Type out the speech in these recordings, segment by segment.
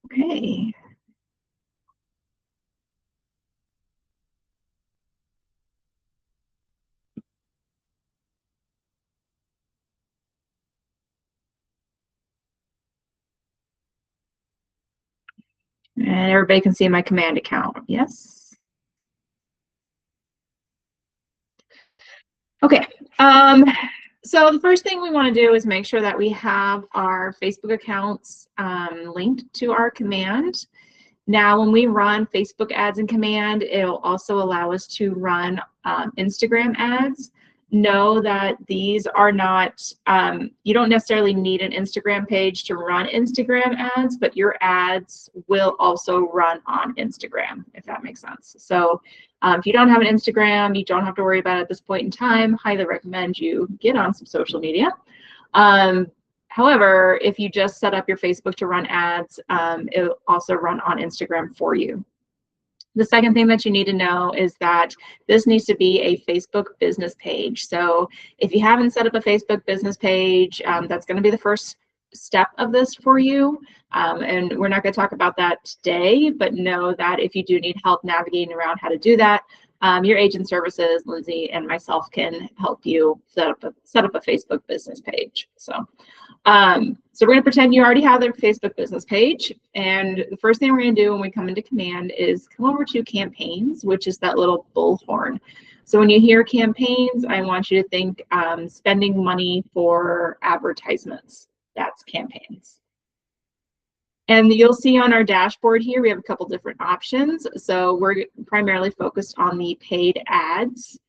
Okay. And everybody can see my command account. Yes. Okay. So the first thing we want to do is make sure that we have our Facebook accounts linked to our command. Now, when we run Facebook ads in command, it'll also allow us to run Instagram ads. Know that these are not, you don't necessarily need an Instagram page to run Instagram ads, but your ads will also run on Instagram, if that makes sense. So if you don't have an Instagram, you don't have to worry about it at this point in time. Highly recommend you get on some social media. However, if you just set up your Facebook to run ads, it'll also run on Instagram for you. The second thing that you need to know is that this needs to be a Facebook business page. So if you haven't set up a Facebook business page, that's going to be the first step of this for you. And we're not going to talk about that today, but know that if you do need help navigating around how to do that, your agent services, Lindsay and myself, can help you set up a Facebook business page. So we're going to pretend you already have their Facebook business page. And the first thing we're going to do when we come into command is come over to campaigns, which is that little bullhorn. So when you hear campaigns, I want you to think spending money for advertisements. That's campaigns. And you'll see on our dashboard here, we have a couple different options. So we're primarily focused on the paid ads.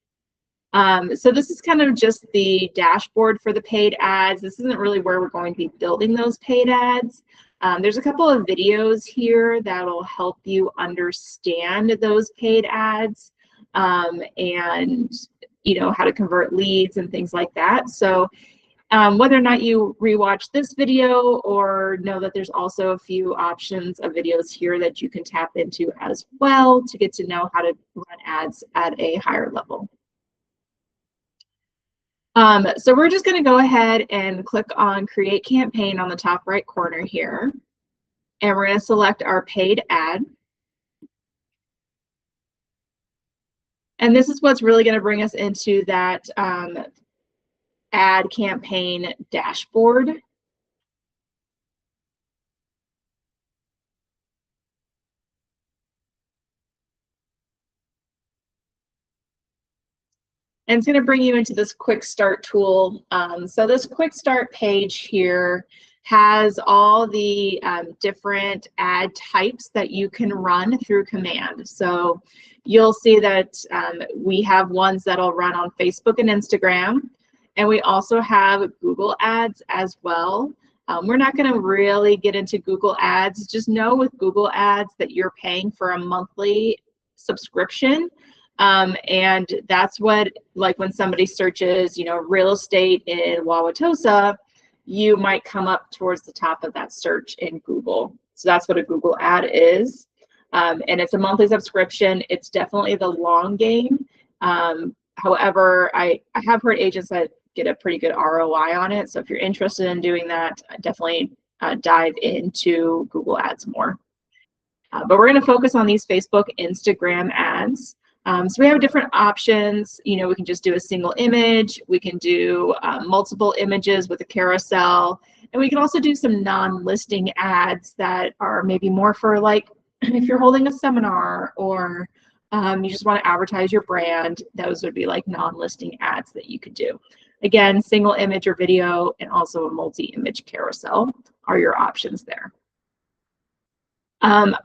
So this is kind of just the dashboard for the paid ads. This isn't really where we're going to be building those paid ads. There's a couple of videos here that'll help you understand those paid ads and how to convert leads and things like that. So whether or not you rewatch this video or know that there's also a few options of videos here that you can tap into as well to get to know how to run ads at a higher level. So we're just going to go ahead and click on Create Campaign on the top right corner here. And we're going to select our paid ad. And this is what's really going to bring us into that ad campaign dashboard. And it's going to bring you into this quick start tool. So this quick start page here has all the different ad types that you can run through command. So you'll see that we have ones that'll run on Facebook and Instagram, and we also have Google ads as well. We're not going to really get into Google ads. Just know with Google ads that you're paying for a monthly subscription. And that's what, like when somebody searches, real estate in Wauwatosa, you might come up towards the top of that search in Google. So that's what a Google ad is. And it's a monthly subscription. It's definitely the long game. However, I have heard agents that get a pretty good ROI on it. So if you're interested in doing that, definitely dive into Google ads more. But we're going to focus on these Facebook, Instagram ads. So we have different options. We can just do a single image. We can do multiple images with a carousel. And we can also do some non-listing ads that are maybe more for, like, if you're holding a seminar or you just want to advertise your brand, those would be like non-listing ads that you could do. Again, single image or video and also a multi-image carousel are your options there. I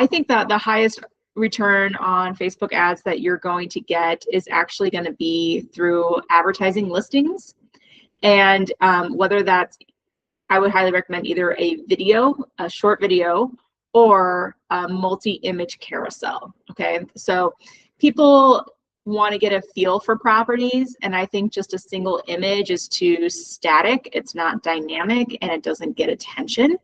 think that the highest return on Facebook ads that you're going to get is actually going to be through advertising listings. And whether that's, I would highly recommend either a video, a short video, or a multi-image carousel. Okay, so people want to get a feel for properties, and I think just a single image is too static. It's not dynamic and it doesn't get attention,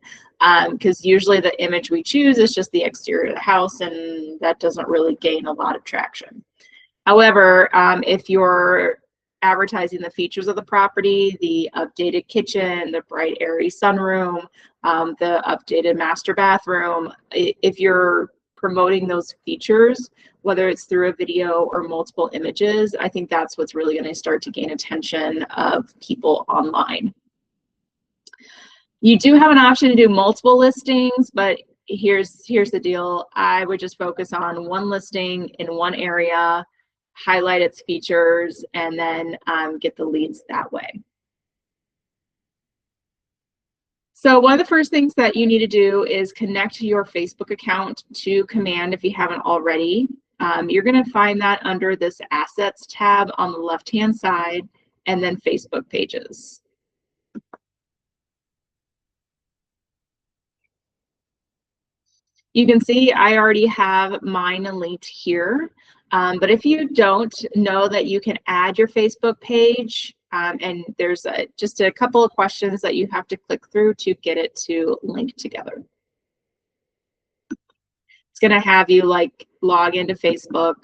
because usually the image we choose is just the exterior of the house, and that doesn't really gain a lot of traction. However, if your advertising the features of the property, the updated kitchen, the bright airy sunroom, the updated master bathroom. If you're promoting those features, whether it's through a video or multiple images, I think that's what's really going to start to gain attention of people online. You do have an option to do multiple listings, but here's the deal. I would just focus on one listing in one area, highlight its features, and then get the leads that way. So one of the first things that you need to do is connect your Facebook account to Command if you haven't already. You're going to find that under this Assets tab on the left-hand side, and then Facebook Pages. You can see I already have mine linked here, but if you don't know that you can add your Facebook page, and there's just a couple of questions that you have to click through to get it to link together. It's going to have you like log into Facebook,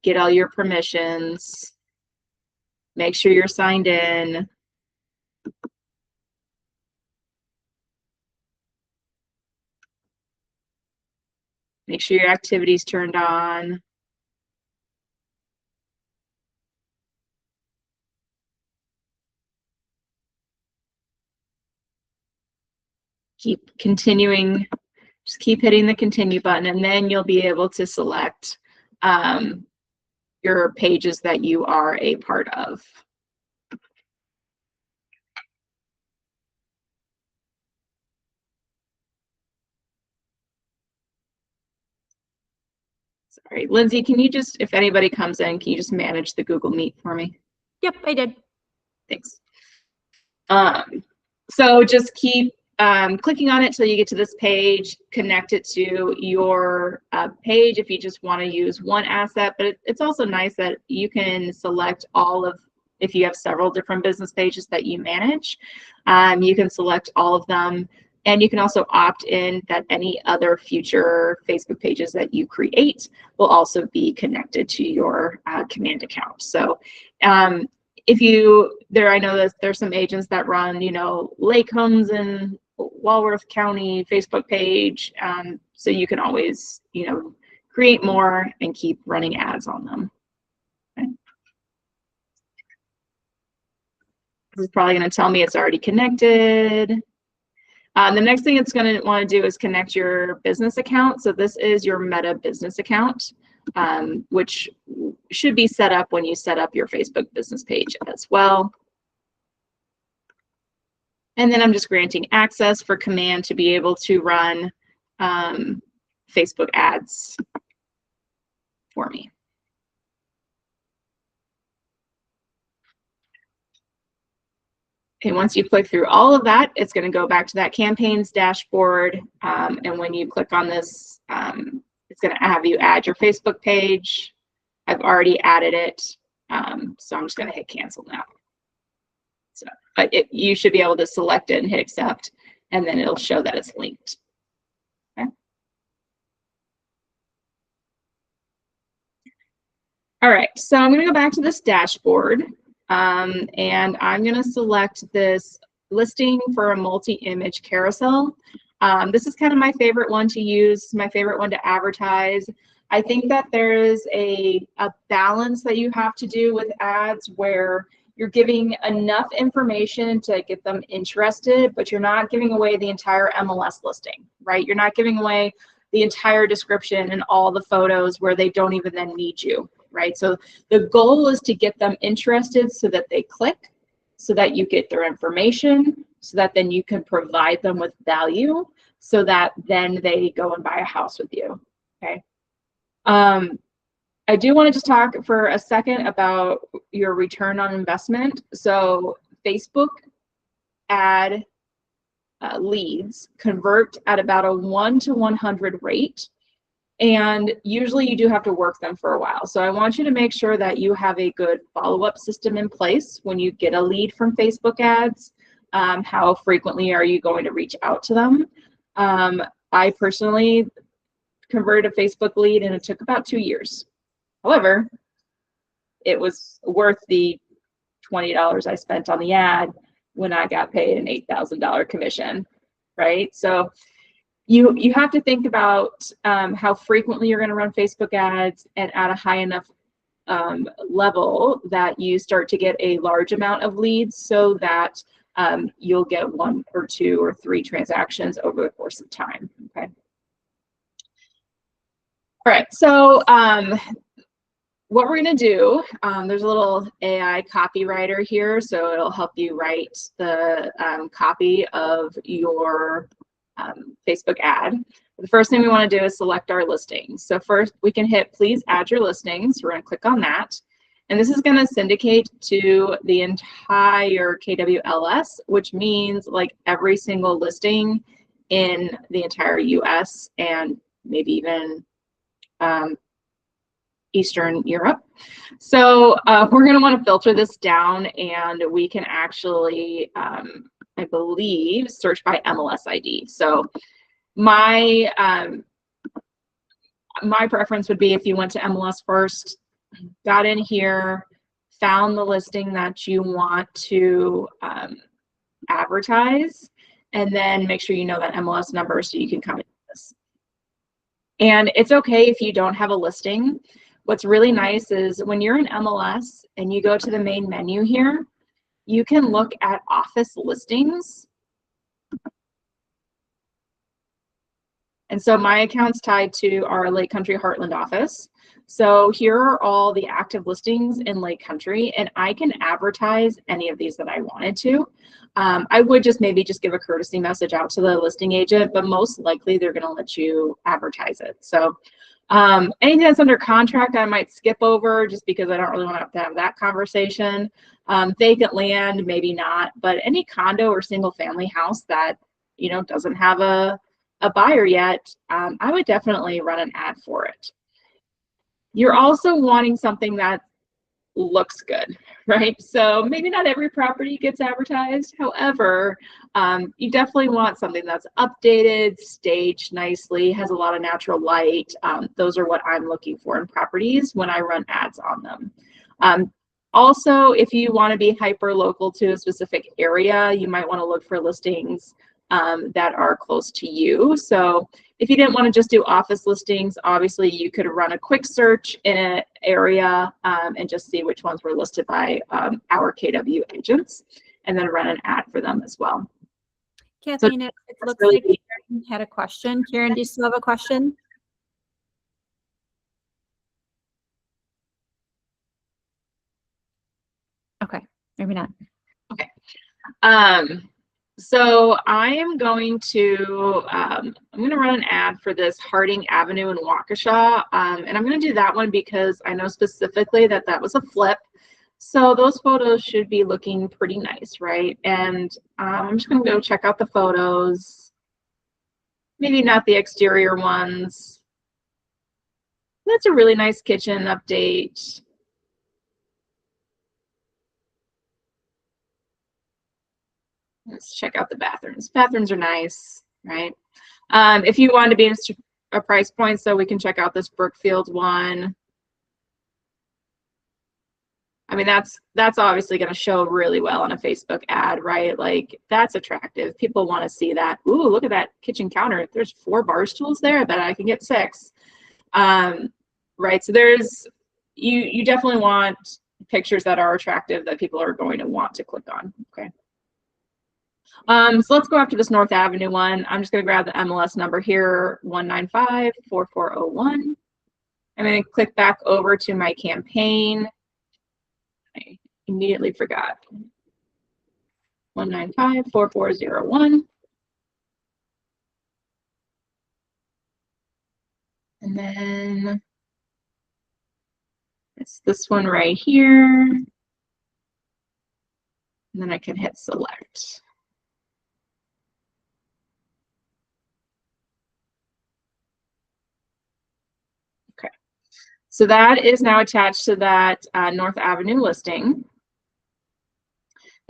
get all your permissions, make sure you're signed in. Make sure your activity's turned on. Keep continuing, just keep hitting the continue button, and then you'll be able to select your pages that you are a part of. Sorry, Lindsay, can you just, if anybody comes in, can you just manage the Google Meet for me? Yep, I did. Thanks. So just keep clicking on it till you get to this page, connect it to your page if you just want to use one asset, but it's also nice that you can select all of, if you have several different business pages that you manage, you can select all of them, and you can also opt in that any other future Facebook pages that you create will also be connected to your Command account. So if you, I know that there's some agents that run, you know, Lake Homes in Walworth County Facebook page, so you can always, you know, create more and keep running ads on them. Okay. This is probably going to tell me it's already connected. The next thing it's going to want to do is connect your business account. So this is your Meta business account, which should be set up when you set up your Facebook business page as well. And then I'm just granting access for Command to be able to run Facebook ads for me. Okay, once you click through all of that, it's going to go back to that campaigns dashboard. And when you click on this, it's going to have you add your Facebook page. I've already added it, so I'm just going to hit cancel now. So, but you should be able to select it and hit accept, and then it'll show that it's linked. Okay. All right, so I'm going to go back to this dashboard. And I'm going to select this listing for a multi-image carousel. This is kind of my favorite one to use, my favorite one to advertise. I think that there is a balance that you have to do with ads where you're giving enough information to get them interested, but you're not giving away the entire MLS listing, right? You're not giving away the entire description and all the photos where they don't even then need you. Right? So the goal is to get them interested so that they click, so that you get their information, so that then you can provide them with value, so that then they go and buy a house with you. Okay. I do want to just talk for a second about your return on investment. So Facebook ad leads convert at about a 1 to 100 rate. And usually you do have to work them for a while. So I want you to make sure that you have a good follow-up system in place when you get a lead from Facebook ads. How frequently are you going to reach out to them? I personally converted a Facebook lead and it took about 2 years. However, it was worth the $20 I spent on the ad when I got paid an $8,000 commission, right? So you have to think about how frequently you're going to run Facebook ads, and at a high enough level that you start to get a large amount of leads, so that you'll get 1 or 2 or 3 transactions over the course of time. Okay. All right. So what we're going to do, there's a little AI copywriter here, so it'll help you write the copy of your Facebook ad. The first thing we want to do is select our listings. So first we can hit please add your listings. We're going to click on that. And this is going to syndicate to the entire KWLS, which means like every single listing in the entire US and maybe even Eastern Europe. So we're going to want to filter this down, and we can actually, I believe, search by MLS ID. So my preference would be if you went to MLS first, got in here, found the listing that you want to advertise, and then make sure you know that MLS number so you can come into this. And it's okay if you don't have a listing. What's really nice is when you're in MLS and you go to the main menu here, you can look at office listings. And so my account's tied to our Lake Country Heartland office. So here are all the active listings in Lake Country, and I can advertise any of these that I wanted to. I would just maybe just give a courtesy message out to the listing agent, but most likely they're going to let you advertise it. So anything that's under contract, I might skip over just because I don't really want to have that conversation. Vacant land, maybe not, but any condo or single family house that, you know, doesn't have a buyer yet, I would definitely run an ad for it. You're also wanting something that looks good, right? So maybe not every property gets advertised. However, you definitely want something that's updated, staged nicely, has a lot of natural light. Those are what I'm looking for in properties when I run ads on them. Also, if you want to be hyper local to a specific area, you might want to look for listings that are close to you. So if you didn't want to just do office listings, obviously you could run a quick search in an area and just see which ones were listed by our KW agents, and then run an ad for them as well. Kathleen, so it looks really like Karen had a question. Karen, do you still have a question? Okay, maybe not. Okay. So I am going to run an ad for this Harding Avenue in Waukesha, and I'm going to do that one because I know specifically that that was a flip. So those photos should be looking pretty nice, right? And I'm just going to go check out the photos. Maybe not the exterior ones. That's a really nice kitchen update. Let's check out the bathrooms. Bathrooms are nice, right? If you want to be in a price point, so we can check out this Brookfield one. I mean, that's obviously going to show really well on a Facebook ad, right? Like, that's attractive. People want to see that. Ooh, look at that kitchen counter. There's 4 bar stools there. I bet I can get 6. Right? So you definitely want pictures that are attractive that people are going to want to click on. Okay. So let's go after this North Avenue one. I'm just going to grab the MLS number here, 195-4401. I'm going to click back over to my campaign. I immediately forgot. 195-4401. And then it's this one right here. And then I can hit select. Okay. So that is now attached to that North Avenue listing.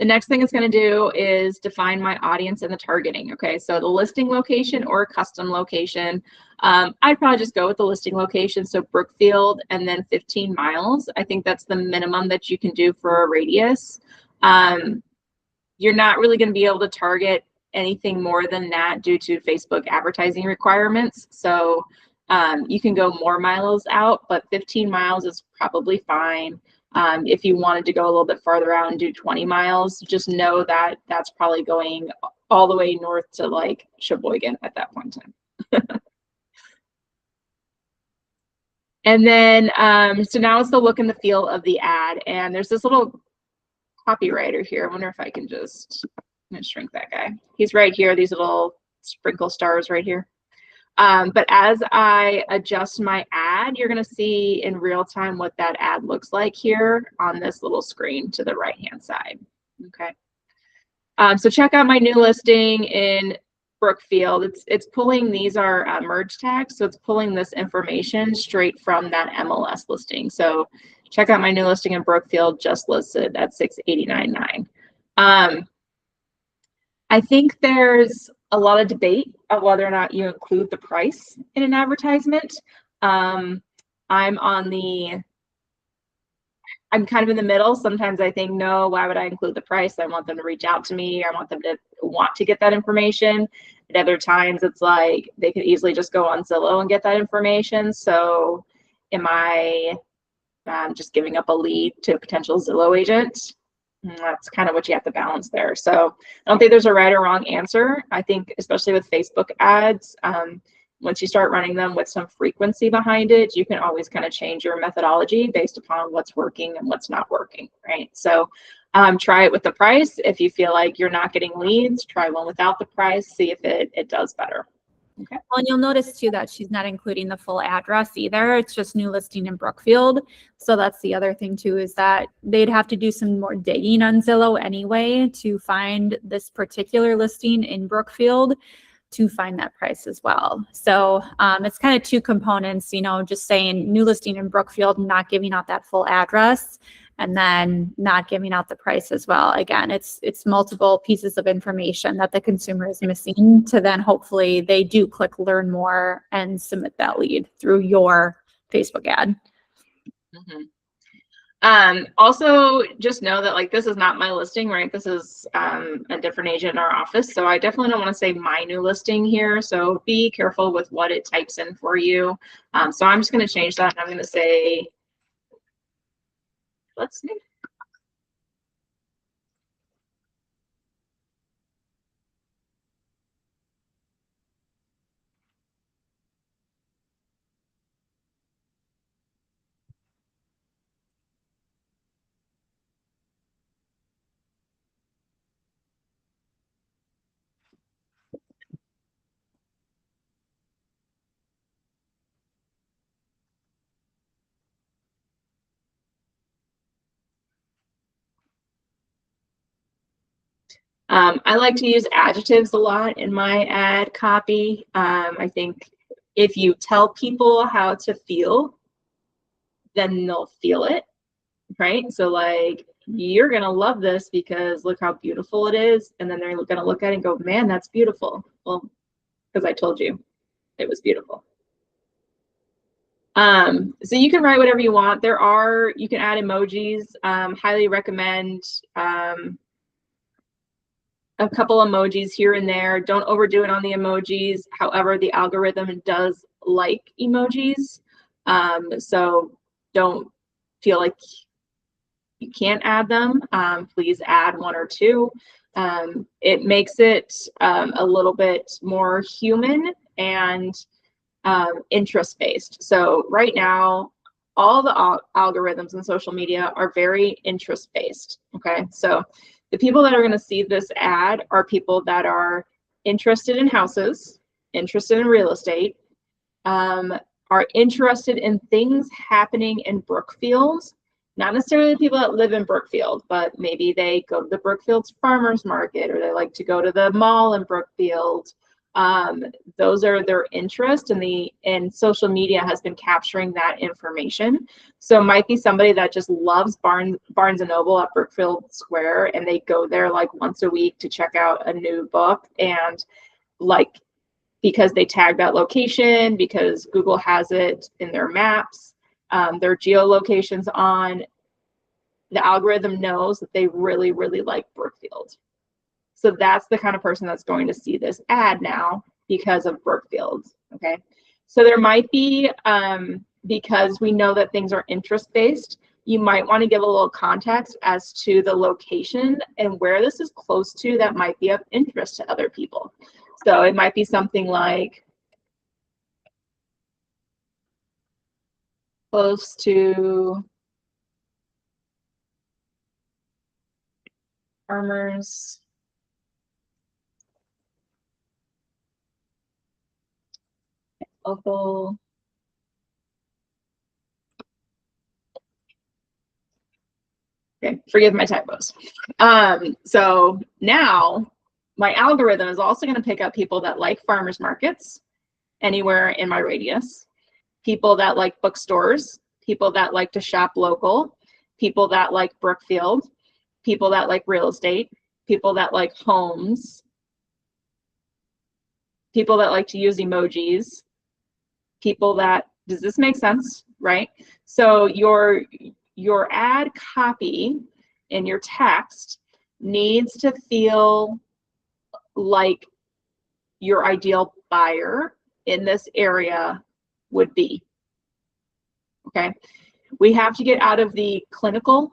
The next thing it's going to do is define my audience and the targeting. Okay, so the listing location or custom location. I'd probably just go with the listing location, so Brookfield and then 15 miles. I think that's the minimum that you can do for a radius. You're not really going to be able to target anything more than that due to Facebook advertising requirements. So you can go more miles out, but 15 miles is probably fine. If you wanted to go a little bit farther out and do 20 miles, just know that that's probably going all the way north to like Sheboygan at that point in time. And then, so now it's the look and the feel of the ad. And there's this little copywriter here. I wonder if I can just, I'm gonna shrink that guy. He's right here, these little sprinkle stars right here. But as I adjust my ad, you're going to see in real time what that ad looks like here on this little screen to the right hand side. Okay. So check out my new listing in Brookfield. It's pulling, these are merge tags, so it's pulling this information straight from that MLS listing. So check out my new listing in Brookfield, just listed at $689.9. I think there's a lot of debate of whether or not you include the price in an advertisement. I'm kind of in the middle. Sometimes I think, no, why would I include the price? I want them to reach out to me. I want them to want to get that information. At other times, it's like they could easily just go on Zillow and get that information. So am I just giving up a lead to a potential Zillow agent? That's kind of what you have to balance there. So I don't think there's a right or wrong answer. I think especially with Facebook ads, once you start running them with some frequency behind it, you can always kind of change your methodology based upon what's working and what's not working, right? So try it with the price. If you feel like you're not getting leads, try one without the price, see if it does better. Okay. Well, and you'll notice too that she's not including the full address either. It's just new listing in Brookfield. So that's the other thing too, is that they'd have to do some more digging on Zillow anyway to find this particular listing in Brookfield to find that price as well. So it's kind of two components, you know, just saying new listing in Brookfield, not giving out that full address, and then not giving out the price as well. Again, it's multiple pieces of information that the consumer is missing to then hopefully they do click learn more and submit that lead through your Facebook ad. Mm-hmm. Also, just know that like this is not my listing, right? This is a different agent in our office. So I definitely don't want to say my new listing here. So be careful with what it types in for you. So I'm just going to change that. And I'm going to say, let's see. I like to use adjectives a lot in my ad copy. I think if you tell people how to feel, then they'll feel it, right? So like, you're going to love this because look how beautiful it is. And then they're going to look at it and go, man, that's beautiful. Well, because I told you it was beautiful. So you can write whatever you want. You can add emojis. Highly recommend a couple emojis here and there. Don't overdo it on the emojis. However, the algorithm does like emojis. So don't feel like you can't add them. Please add one or two. It makes it a little bit more human and interest-based. So right now, all the algorithms in social media are very interest-based, okay? So the people that are going to see this ad are people that are interested in houses, interested in real estate, are interested in things happening in Brookfield, not necessarily the people that live in Brookfield, but maybe they go to the Brookfield's farmers market, or they like to go to the mall in Brookfield. Those are their interest, and social media has been capturing that information. So it might be somebody that just loves Barnes and Noble at Brookfield Square, and they go there like once a week to check out a new book, and like because they tag that location, because Google has it in their maps, their geolocations on, the algorithm knows that they really, really like Brookfield. So that's the kind of person that's going to see this ad now because of Brookfield, okay? So there might be, because we know that things are interest-based, you might want to give a little context as to the location and where this is close to that might be of interest to other people. So it might be something like close to farmers local. Okay, forgive my typos. So now my algorithm is also going to pick up people that like farmers markets anywhere in my radius, people that like bookstores, people that like to shop local, people that like Brookfield, people that like real estate, people that like homes, people that like to use emojis, people that, does this make sense, right? So your ad copy in your text needs to feel like your ideal buyer in this area would be, okay? We have to get out of the clinical.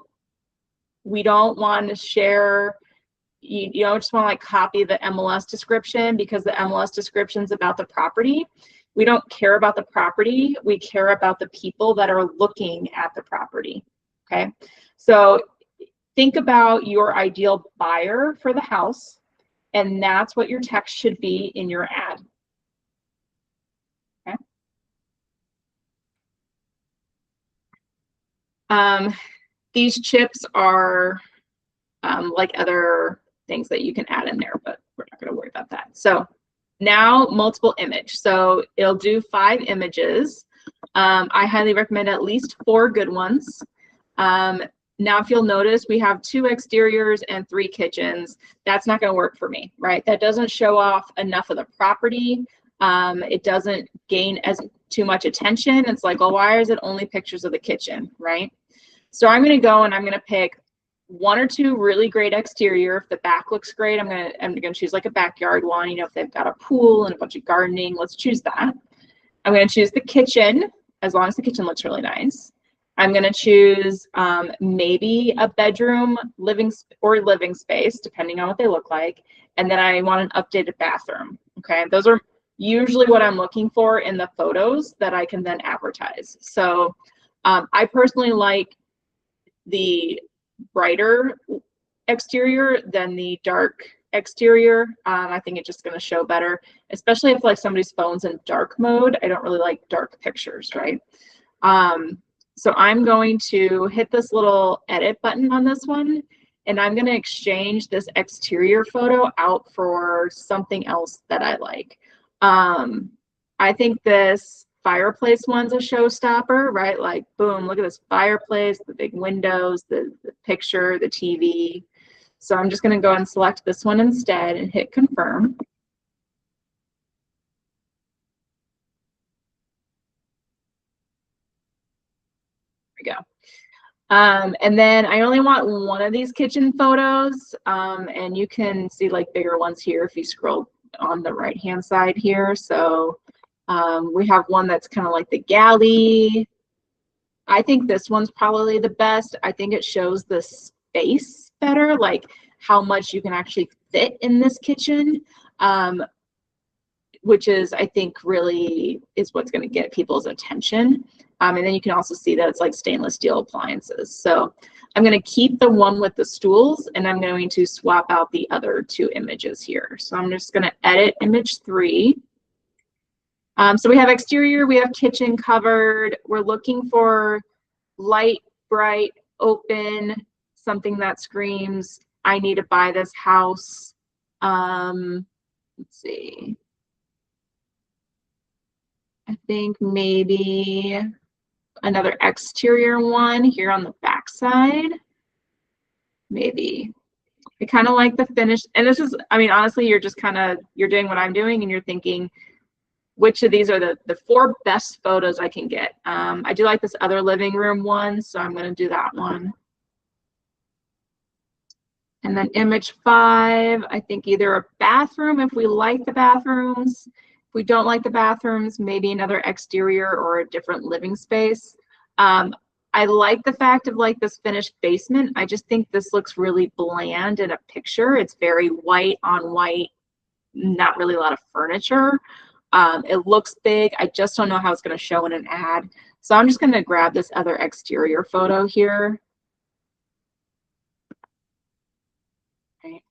We don't want to share, you don't just want to like copy the MLS description because the MLS description is about the property. We don't care about the property. We care about the people that are looking at the property, okay? So think about your ideal buyer for the house, and that's what your text should be in your ad, okay? These chips are like other things that you can add in there, but we're not going to worry about that. So now multiple image. So it'll do 5 images. I highly recommend at least 4 good ones. Now, if you'll notice, we have 2 exteriors and 3 kitchens. That's not going to work for me, right? That doesn't show off enough of the property. It doesn't gain as too much attention. It's like, well, why is it only pictures of the kitchen, right? So I'm going to go and I'm going to pick 1 or 2 really great exterior. If the back looks great, I'm gonna choose like a backyard one. You know, if they've got a pool and a bunch of gardening, let's choose that. I'm gonna choose the kitchen, as long as the kitchen looks really nice. I'm gonna choose maybe a bedroom, living space, depending on what they look like. And then I want an updated bathroom. Okay, those are usually what I'm looking for in the photos that I can then advertise. So I personally like the brighter exterior than the dark exterior. I think it's just going to show better, especially if like somebody's phone's in dark mode. I don't really like dark pictures, right? So I'm going to hit this little edit button on this one, and I'm going to exchange this exterior photo out for something else that I like. I think this fireplace one's a showstopper, right? Like, boom, look at this fireplace, the big windows, the picture, the TV. So I'm just going to go and select this one instead and hit confirm. There we go. And then I only want 1 of these kitchen photos, and you can see like bigger ones here if you scroll on the right hand side here. So we have one that's kind of like the galley. I think this one's probably the best. I think it shows the space better, like how much you can actually fit in this kitchen, which is, I think, really is what's going to get people's attention. And then you can also see that it's like stainless steel appliances. So I'm going to keep the one with the stools, and I'm going to swap out the other 2 images here. So I'm just going to edit image 3. So we have exterior, we have kitchen covered. We're looking for light, bright, open, something that screams, I need to buy this house. Let's see. I think maybe another exterior one here on the back side. Maybe. I kind of like the finish. And this is, I mean, honestly, you're just kind of, you're doing what I'm doing and you're thinking, which of these are the 4 best photos I can get. I do like this other living room one, so I'm going to do that one. And then image 5, I think either a bathroom if we like the bathrooms. If we don't like the bathrooms, maybe another exterior or a different living space. I like the fact of like this finished basement. I just think this looks really bland in a picture. It's very white on white, not really a lot of furniture. It looks big. I just don't know how it's going to show in an ad. So I'm just going to grab this other exterior photo here. Okay.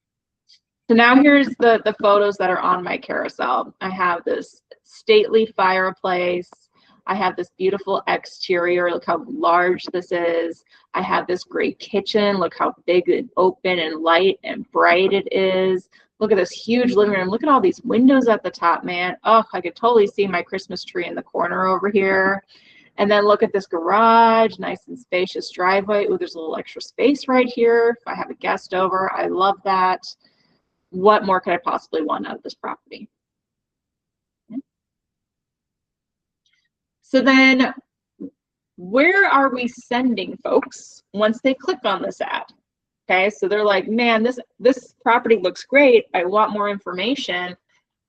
So now here's the photos that are on my carousel. I have this stately fireplace. I have this beautiful exterior. Look how large this is. I have this great kitchen. Look how big and open and light and bright it is. Look at this huge living room. Look at all these windows at the top, man. Oh, I could totally see my Christmas tree in the corner over here. And then look at this garage, nice and spacious driveway. Oh, there's a little extra space right here if I have a guest over. I love that. What more could I possibly want out of this property? So then where are we sending folks once they click on this ad? Okay, so they're like, man, this property looks great. I want more information.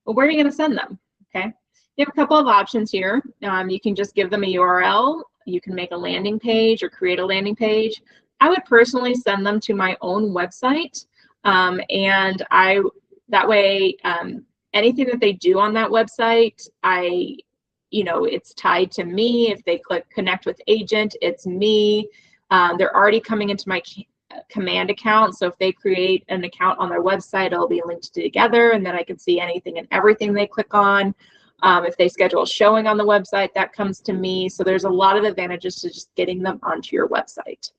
Well, where are you going to send them? Okay, you have a couple of options here. You can just give them a URL. You can make a landing page or create a landing page. I would personally send them to my own website. And that way, anything that they do on that website, it's tied to me. If they click connect with agent, it's me. They're already coming into my command account. So if they create an account on their website, it'll be linked together and then I can see anything and everything they click on. If they schedule a showing on the website, that comes to me. So there's a lot of advantages to just getting them onto your website.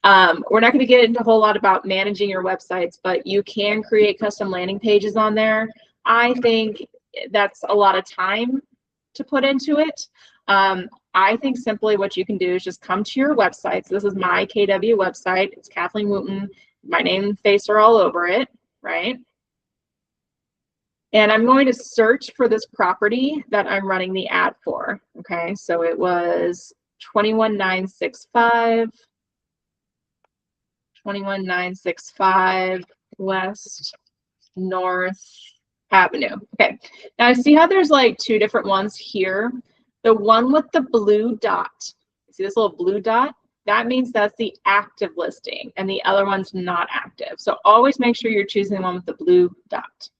We're not going to get into a whole lot about managing your websites, but you can create custom landing pages on there. I think that's a lot of time to put into it. I think simply what you can do is just come to your website. So this is my KW website. It's Kathleen Wooten. My name and face are all over it, right? And I'm going to search for this property that I'm running the ad for. Okay, so it was 21965. 21965 West North Avenue. Okay, now see how there's like 2 different ones here? The one with the blue dot, see this little blue dot? That means that's the active listing and the other one's not active. So always make sure you're choosing the one with the blue dot.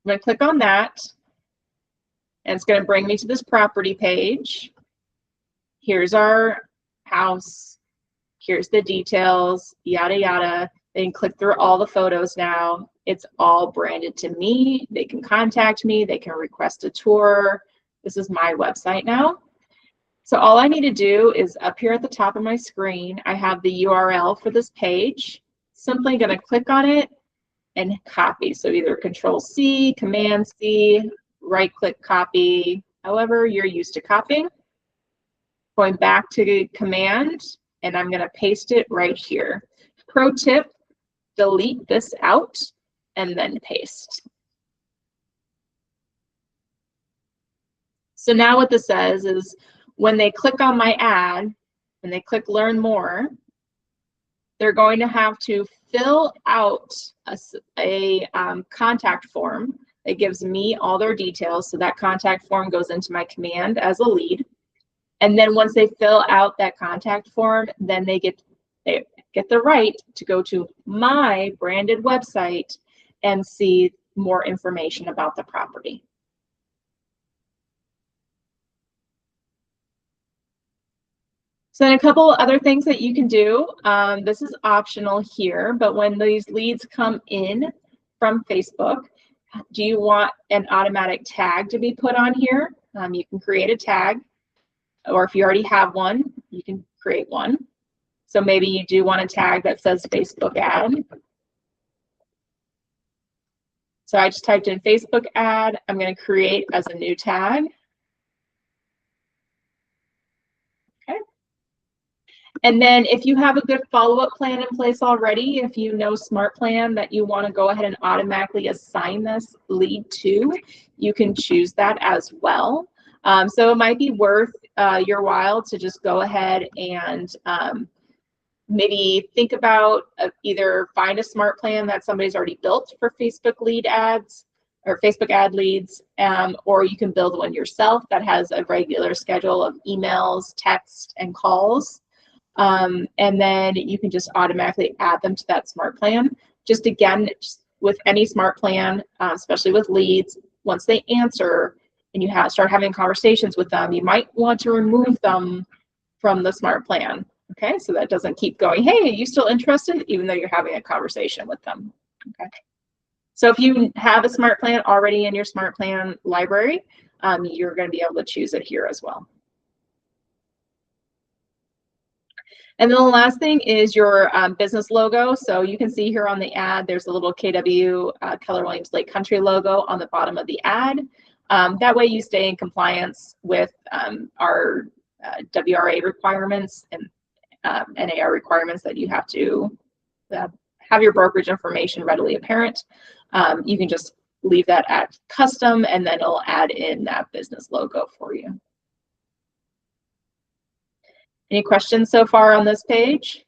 I'm going to click on that and it's going to bring me to this property page. Here's our house. Here's the details, yada, yada. They can click through all the photos now. It's all branded to me. They can contact me. They can request a tour. This is my website now. So all I need to do is up here at the top of my screen, I have the URL for this page. Simply going to click on it and copy. So either Control-C, Command-C, right-click copy, however you're used to copying. Going back to Command, and I'm going to paste it right here. Pro tip, delete this out and then paste. So now what this says is when they click on my ad and they click learn more, they're going to have to fill out a contact form that gives me all their details. So that contact form goes into my command as a lead. And then once they fill out that contact form, then they get the right to go to my branded website and see more information about the property. So then a couple other things that you can do. This is optional here, but when these leads come in from Facebook, do you want an automatic tag to be put on here? You can create a tag. Or if you already have one, you can create one. So maybe you do want a tag that says Facebook ad. So I just typed in Facebook ad. I'm going to create as a new tag. Okay. And then if you have a good follow-up plan in place already, if you know Smart Plan that you want to go ahead and automatically assign this lead to, you can choose that as well. So it might be worth your while to just go ahead and maybe think about either find a Smart Plan that somebody's already built for Facebook lead ads or Facebook ad leads, or you can build one yourself that has a regular schedule of emails, text, and calls. And then you can just automatically add them to that Smart Plan. Just again, just with any Smart Plan, especially with leads, once they answer and you start having conversations with them, you might want to remove them from the Smart Plan. Okay, so that doesn't keep going, hey, are you still interested? Even though you're having a conversation with them. Okay. So if you have a Smart Plan already in your Smart Plan library, you're going to be able to choose it here as well. And then the last thing is your business logo. So you can see here on the ad, there's a little KW Keller Williams Lake Country logo on the bottom of the ad. That way you stay in compliance with our WRA requirements and NAR requirements that you have to have your brokerage information readily apparent. You can just leave that at custom and then it'll add in that business logo for you. Any questions so far on this page?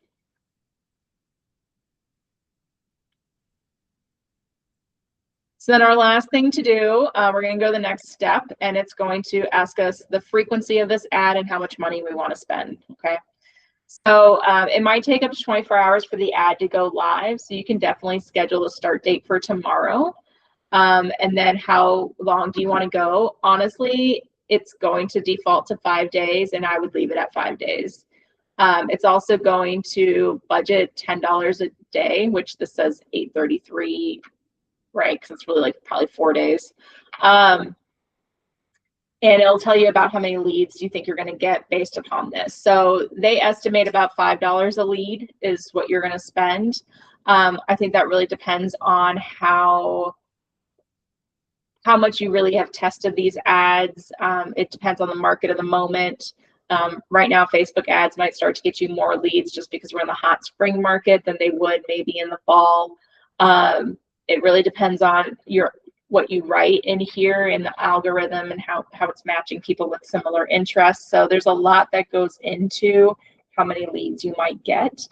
So then our last thing to do, we're going to go to the next step, and it's going to ask us the frequency of this ad and how much money we want to spend. Okay. So it might take up to 24 hours for the ad to go live. So you can definitely schedule a start date for tomorrow. And then how long do you want to go? Honestly, it's going to default to 5 days, and I would leave it at 5 days. It's also going to budget $10 a day, which this says $833, right? Because it's really like probably 4 days. And it'll tell you about how many leads you think you're going to get based upon this. So they estimate about $5 a lead is what you're going to spend. I think that really depends on how much you really have tested these ads. It depends on the market of the moment. Right now, Facebook ads might start to get you more leads just because we're in the hot spring market than they would maybe in the fall. It really depends on what you write in here in the algorithm and how it's matching people with similar interests. So there's a lot that goes into how many leads you might get.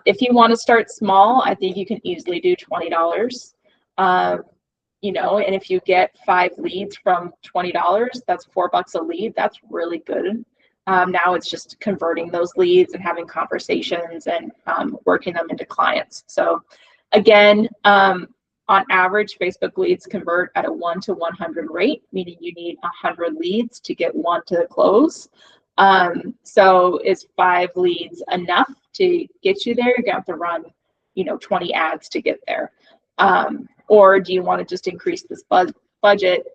If you want to start small, I think you can easily do $20. You know, and if you get 5 leads from $20, that's $4 a lead. That's really good. Now it's just converting those leads and having conversations and working them into clients. So again, on average, Facebook leads convert at a 1 to 100 rate, meaning you need 100 leads to get 1 to close. So is 5 leads enough to get you there? You're gonna have to run, 20 ads to get there. Or do you want to just increase this budget,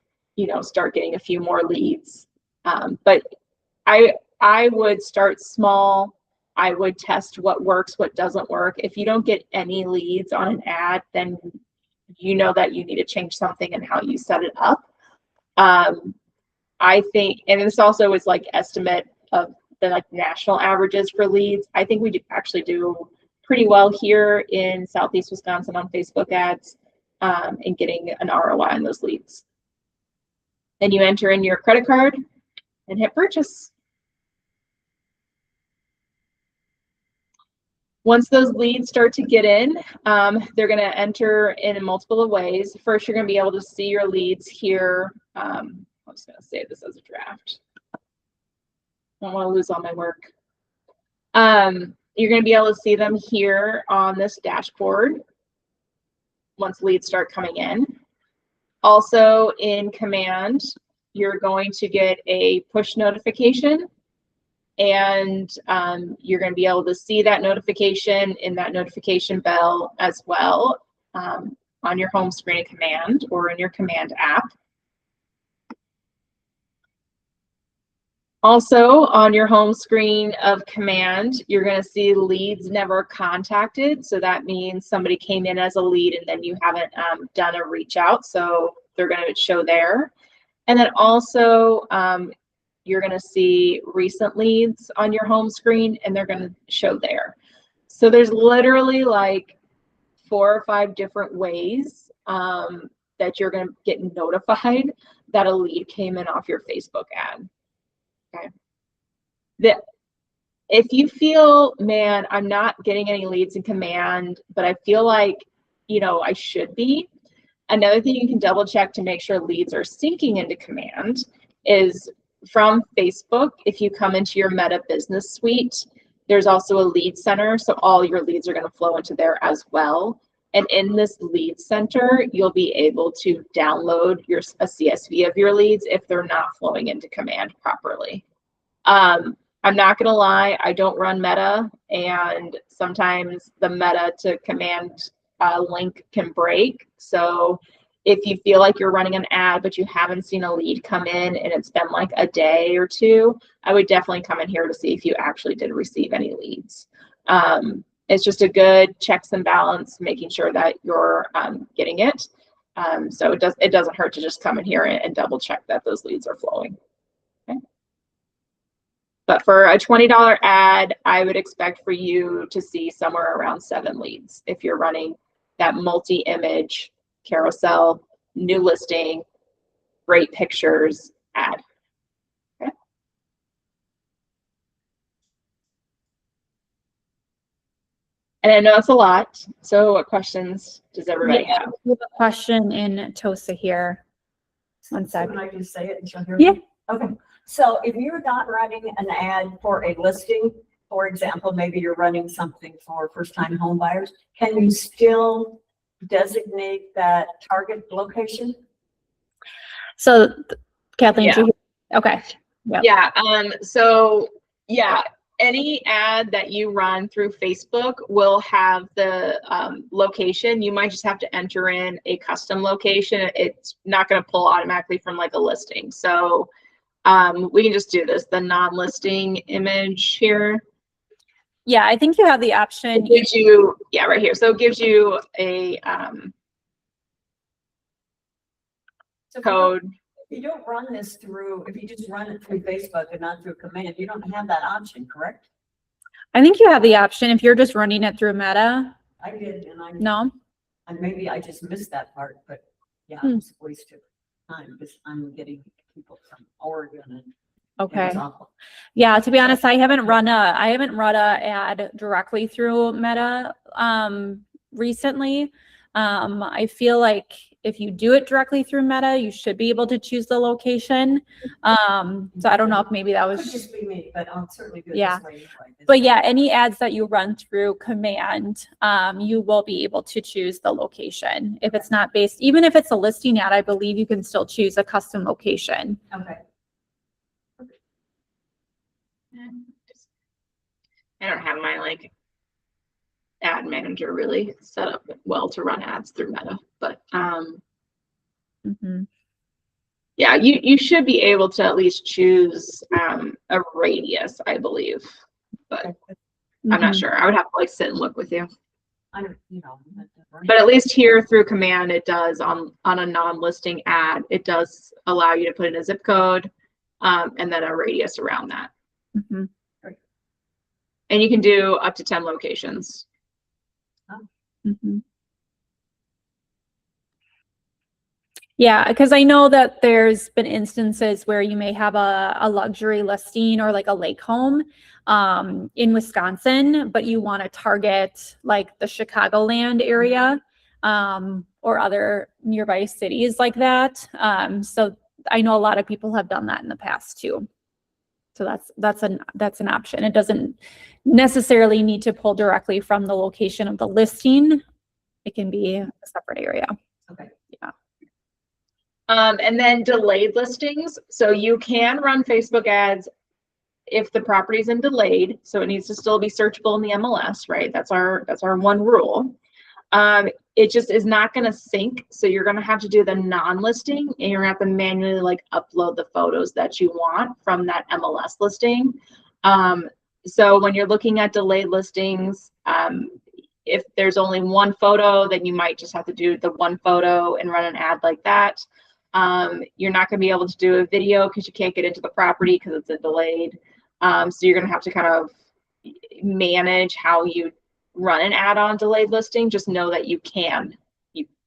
start getting a few more leads? But I would start small. I would test what works, what doesn't work. If you don't get any leads on an ad, then you know that you need to change something in how you set it up. I think, and this also is like estimate of the national averages for leads. I think we actually do pretty well here in Southeast Wisconsin on Facebook ads and getting an ROI on those leads. Then you enter in your credit card and hit purchase. Once those leads start to get in, they're going to enter in multiple ways. First, you're going to be able to see your leads here. I'm just going to save this as a draft. I don't want to lose all my work. You're going to be able to see them here on this dashboard once leads start coming in. Also in Command, you're going to get a push notification, and you're going to be able to see that notification in that notification bell as well on your home screen in Command or in your Command app. Also, on your home screen of command, you're going to see leads never contacted. So that means somebody came in as a lead and then you haven't done a reach out. So they're going to show there. And then also, you're going to see recent leads on your home screen and they're going to show there. So there's literally like 4 or 5 different ways that you're going to get notified that a lead came in off your Facebook ad. Okay. If you feel, man, I'm not getting any leads in command, but I feel like, you know, I should be. Another thing you can double check to make sure leads are syncing into command is from Facebook. If you come into your Meta Business Suite, there's also a lead center. So all your leads are going to flow into there as well. And in this lead center, you'll be able to download a CSV of your leads if they're not flowing into command properly. I'm not gonna lie, I don't run Meta, and sometimes the Meta to command link can break. So if you feel like you're running an ad, but you haven't seen a lead come in and it's been like a day or two, I would definitely come in here to see if you actually did receive any leads. It's just a good checks and balance, making sure that you're getting it. So it doesn't hurt to just come in here and double check that those leads are flowing. Okay. But for a $20 ad, I would expect for you to see somewhere around 7 leads if you're running that multi-image carousel, new listing, great pictures ad. Okay. And I know it's a lot. So what questions does everybody have? We have a question in Tosa here. One second. Can I just say it? Yeah. Okay. So if you're not running an ad for a listing, for example, maybe you're running something for first-time home buyers, can you still designate that target location? So Kathleen, Yeah. Okay. Yep. Yeah. So yeah, any ad that you run through Facebook will have the location. You might just have to enter in a custom location. It's not going to pull automatically from like a listing. So we can just do this, the non-listing image here. Yeah, I think you have the option. It gives you, yeah, right here. So it gives you a code. If you don't run this through, if you just run it through Facebook and not through command, you don't have that option, correct? I think you have the option if you're just running it through Meta. I did, and I No. and maybe I just missed that part, but yeah, it's a waste of time because I'm getting people from Oregon and Okay. it's awful. Yeah, to be honest, I haven't run a ad directly through Meta recently. I feel like if you do it directly through Meta, you should be able to choose the location. So I don't know if maybe that Could was just be me, but I'll certainly do it Yeah. this way anyway. But yeah, any ads that you run through command, you will be able to choose the location. If it's not based, even if it's a listing ad, I believe you can still choose a custom location. Okay. I don't have my like ad manager really set up well to run ads through Meta, but yeah, you should be able to at least choose a radius, I believe, but I'm not sure. I would have to like sit and look with you. I don't, you know, But at least here through command, it does on a non-listing ad, it does allow you to put in a zip code and then a radius around that. And you can do up to 10 locations. Yeah, because I know that there's been instances where you may have a luxury listing or like a lake home in Wisconsin, but you want to target like the Chicagoland area or other nearby cities like that. So I know a lot of people have done that in the past too. So that's an option. It doesn't necessarily need to pull directly from the location of the listing. It can be a separate area. Okay. Yeah. And then delayed listings. So you can run Facebook ads if the property's in delayed. So it needs to still be searchable in the MLS, right? That's our one rule. It just is not going to sync. So you're going to have to do the non-listing, and you're going to have to manually like upload the photos that you want from that MLS listing. So when you're looking at delayed listings, if there's only one photo, then you might just have to do the one photo and run an ad like that. You're not going to be able to do a video because you can't get into the property because it's a delayed. So you're going to have to kind of manage how you run an ad on delayed listing. Just know that you can.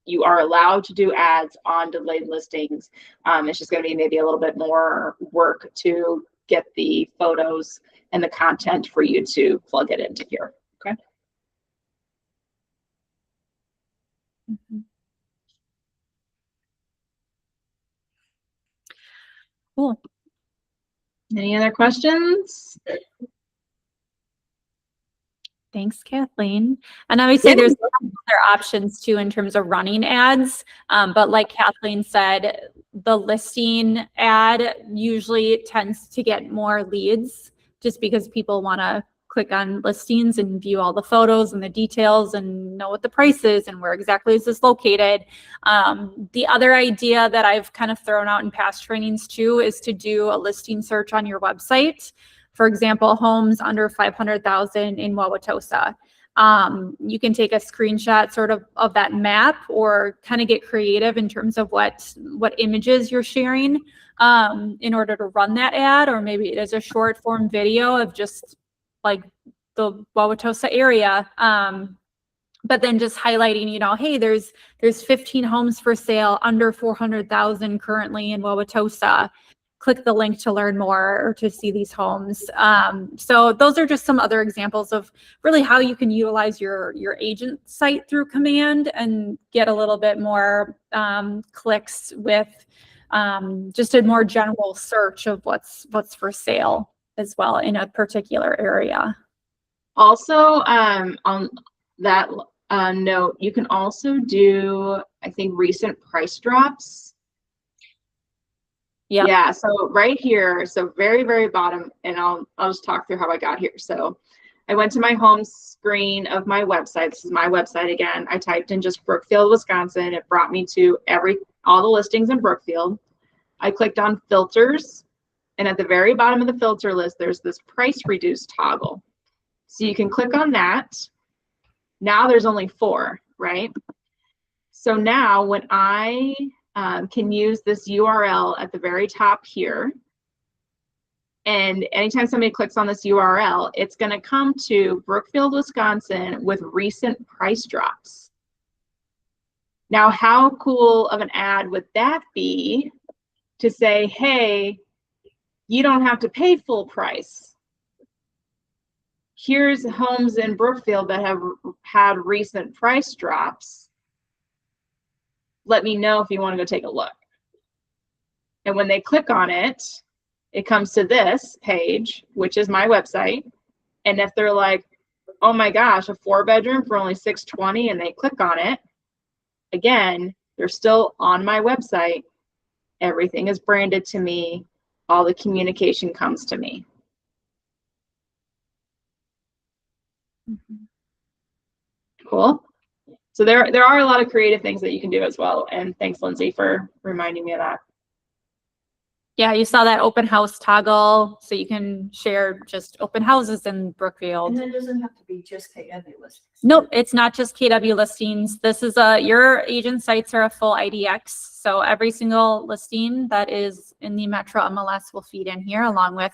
You are allowed to do ads on delayed listings. It's just going to be maybe a little bit more work to get the photos and the content for you to plug it into here. Okay. Mm-hmm. Cool. Any other questions? Thanks, Kathleen. And obviously there's other options too in terms of running ads. But like Kathleen said, the listing ad usually tends to get more leads just because people want to click on listings and view all the photos and the details and know what the price is and where exactly is this located. The other idea that I've kind of thrown out in past trainings too is to do a listing search on your website. For example, homes under 500,000 in Wauwatosa. You can take a screenshot sort of that map or kind of get creative in terms of what images you're sharing in order to run that ad, or maybe it is a short form video of just like the Wauwatosa area. But then just highlighting, you know, hey, there's 15 homes for sale under 400,000 currently in Wauwatosa. Click the link to learn more or to see these homes. So those are just some other examples of really how you can utilize your agent site through command and get a little bit more clicks with just a more general search of what's for sale as well in a particular area. Also, on that note, you can also do, I think, recent price drops. Yep. Yeah, so right here, so very, very bottom, and I'll just talk through how I got here. So I went to my home screen of my website. This is my website again. I typed in just Brookfield, Wisconsin. It brought me to all the listings in Brookfield. I clicked on filters, and at the very bottom of the filter list, there's this price reduced toggle. So you can click on that. Now there's only 4, right? So now when I can use this URL at the very top here, and anytime somebody clicks on this URL, it's going to come to Brookfield, Wisconsin with recent price drops. Now, how cool of an ad would that be to say, hey, you don't have to pay full price. Here's homes in Brookfield that have had recent price drops. Let me know if you want to go take a look. And when they click on it, it comes to this page, which is my website. And if they're like, oh my gosh, a 4-bedroom for only $620, and they click on it, again, they're still on my website. Everything is branded to me. All the communication comes to me. Cool. So there are a lot of creative things that you can do as well. And thanks, Lindsay, for reminding me of that. Yeah, you saw that open house toggle, so you can share just open houses in Brookfield. And it doesn't have to be just KW listings. Nope, it's not just KW listings. This is your agent sites are a full IDX. So every single listing that is in the Metro MLS will feed in here along with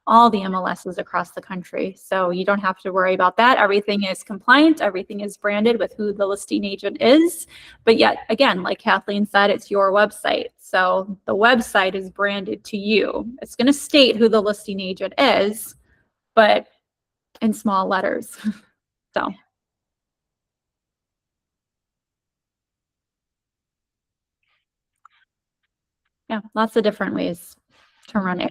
all the MLSs across the country. So you don't have to worry about that. Everything is compliant. Everything is branded with who the listing agent is. But yet, again, like Kathleen said, it's your website. So the website is branded to you. It's going to state who the listing agent is, but in small letters. So. Yeah, lots of different ways to run it.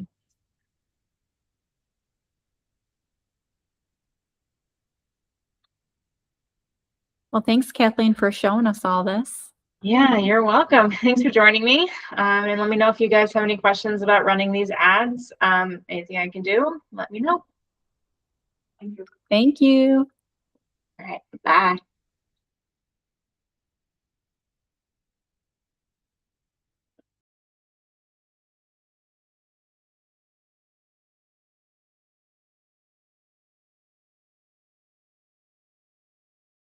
Well, thanks, Kathleen, for showing us all this. Yeah, you're welcome. Thanks for joining me. And let me know if you guys have any questions about running these ads. Anything I can do, let me know. Thank you. All right, bye.